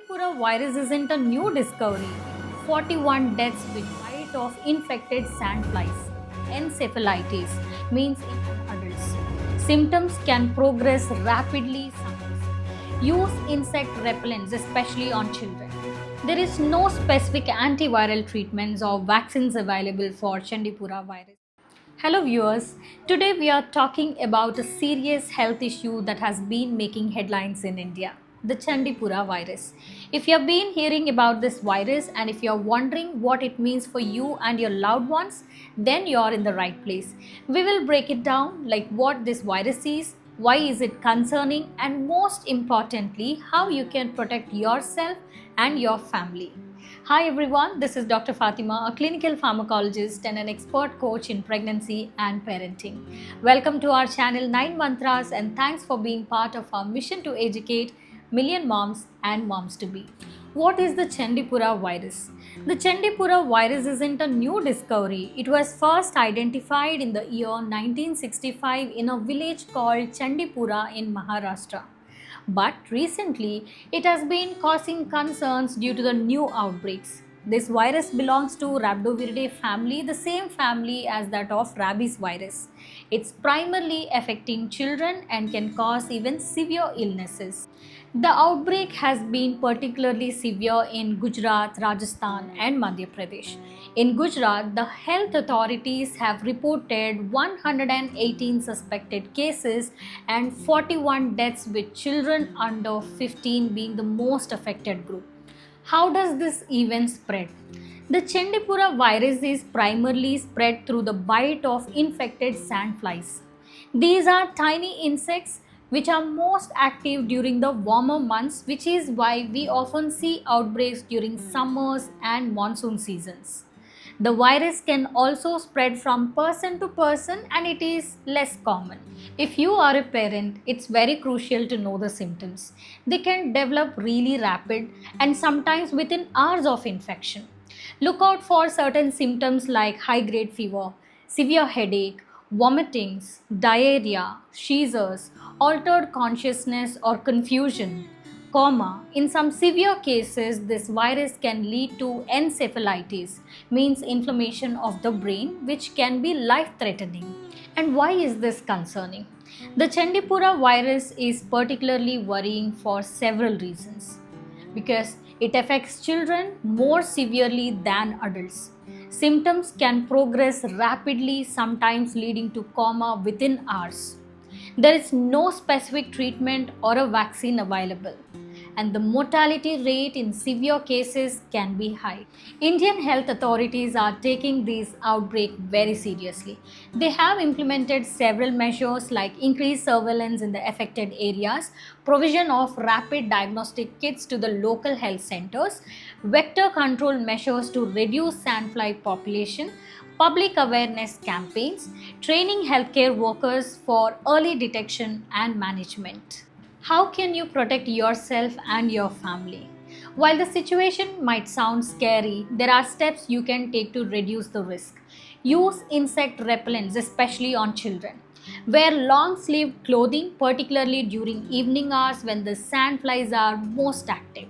Chandipura virus isn't a new discovery. 41 deaths with bite of infected sandflies. Encephalitis means in adults. Symptoms can progress rapidly. Use insect repellents, especially on children. There is no specific antiviral treatments or vaccines available for Chandipura virus. Hello, viewers. Today we are talking about a serious health issue that has been making headlines in India, the Chandipura virus. If you have been hearing about this virus and if you are wondering what it means for you and your loved ones, then you are in the right place. We will break it down like what this virus is, why is it concerning, and most importantly, how you can protect yourself and your family. Hi everyone, this is Dr. Fatima, a clinical pharmacologist and an expert coach in pregnancy and parenting. Welcome to our channel 9 Mantras and thanks for being part of our mission to educate million moms and moms to be. What is the Chandipura virus? The Chandipura virus isn't a new discovery. It was first identified in the year 1965 in a village called Chandipura in Maharashtra. But recently, it has been causing concerns due to the new outbreaks. This virus belongs to Rhabdoviridae family, the same family as that of rabies virus. It's primarily affecting children and can cause even severe illnesses. The outbreak has been particularly severe in Gujarat, Rajasthan, and Madhya Pradesh. In Gujarat, the health authorities have reported 118 suspected cases and 41 deaths, with children under 15 being the most affected group. How does this event spread? The Chandipura virus is primarily spread through the bite of infected sandflies. These are tiny insects which are most active during the warmer months, which is why we often see outbreaks during summers and monsoon seasons. The virus can also spread from person to person and it is less common. If you are a parent, it's very crucial to know the symptoms. They can develop really rapid and sometimes within hours of infection. Look out for certain symptoms like high grade fever, severe headache, vomitings, diarrhea, seizures, altered consciousness or confusion, coma. In some severe cases, this virus can lead to encephalitis, means inflammation of the brain, which can be life threatening. And why is this concerning? The Chandipura virus is particularly worrying for several reasons because it affects children more severely than adults. Symptoms can progress rapidly, sometimes leading to coma within hours. There is no specific treatment or a vaccine available, and the mortality rate in severe cases can be high. Indian health authorities are taking this outbreak very seriously. They have implemented several measures like increased surveillance in the affected areas, provision of rapid diagnostic kits to the local health centers, vector control measures to reduce sandfly population, public awareness campaigns, training healthcare workers for early detection and management. How can you protect yourself and your family? While the situation might sound scary, there are steps you can take to reduce the risk. Use insect repellents, especially on children. Wear long sleeved clothing, particularly during evening hours when the sandflies are most active.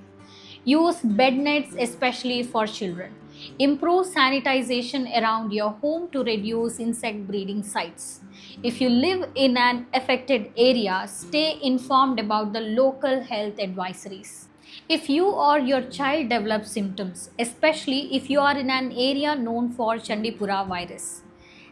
Use bed nets, especially for children. Improve sanitization around your home to reduce insect breeding sites. If you live in an affected area, stay informed about the local health advisories. If you or your child develops symptoms, especially if you are in an area known for Chandipura virus,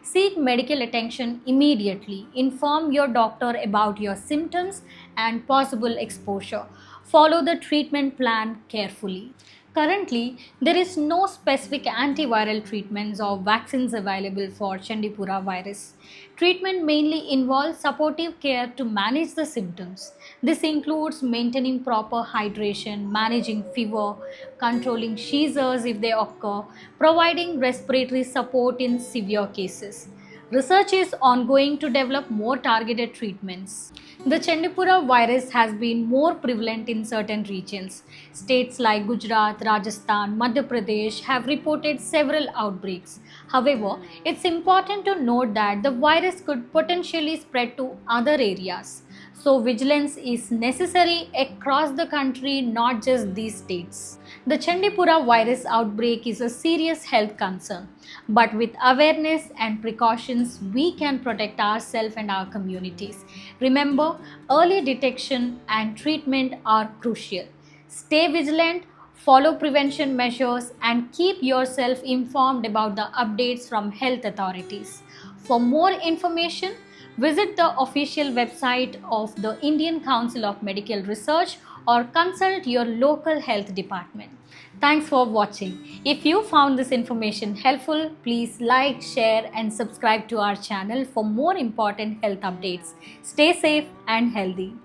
seek medical attention immediately. Inform your doctor about your symptoms and possible exposure. Follow the treatment plan carefully. Currently, there is no specific antiviral treatments or vaccines available for Chandipura virus. Treatment mainly involves supportive care to manage the symptoms. This includes maintaining proper hydration, managing fever, controlling seizures if they occur, providing respiratory support in severe cases. Research is ongoing to develop more targeted treatments. The Chandipura virus has been more prevalent in certain regions. States like Gujarat, Rajasthan, Madhya Pradesh have reported several outbreaks. However, it's important to note that the virus could potentially spread to other areas. So, vigilance is necessary across the country, not just these states. The Chandipura virus outbreak is a serious health concern, but with awareness and precautions, we can protect ourselves and our communities. Remember, early detection and treatment are crucial. Stay vigilant, follow prevention measures, and keep yourself informed about the updates from health authorities. For more information, visit the official website of the Indian Council of Medical Research or consult your local health department. Thanks for watching. If you found this information helpful, please like, share, and subscribe to our channel for more important health updates. Stay safe and healthy.